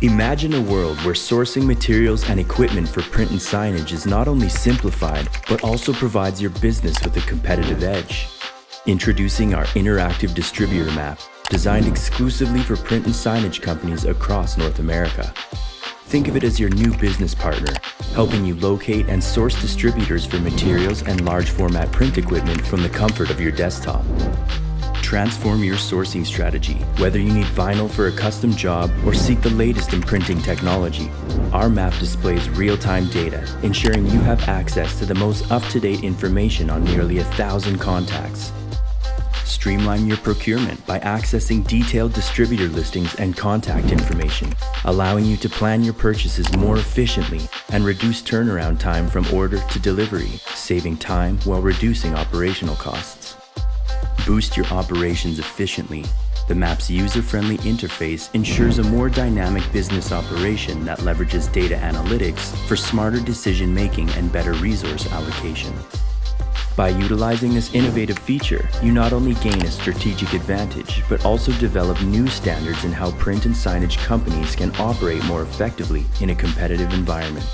Imagine a world where sourcing materials and equipment for print and signage is not only simplified, but also provides your business with a competitive edge. Introducing our interactive distributor map, designed exclusively for print and signage companies across North America. Think of it as your new business partner, helping you locate and source distributors for materials and large format print equipment from the comfort of your desktop. Transform your sourcing strategy. Whether you need vinyl for a custom job or seek the latest in printing technology, our map displays real-time data, ensuring you have access to the most up-to-date information on nearly 1,000 contacts. Streamline your procurement by accessing detailed distributor listings and contact information, allowing you to plan your purchases more efficiently and reduce turnaround time from order to delivery, saving time while reducing operational costs. Boost your operations efficiently. The map's user-friendly interface ensures a more dynamic business operation that leverages data analytics for smarter decision-making and better resource allocation. By utilizing this innovative feature, you not only gain a strategic advantage, but also develop new standards in how print and signage companies can operate more effectively in a competitive environment.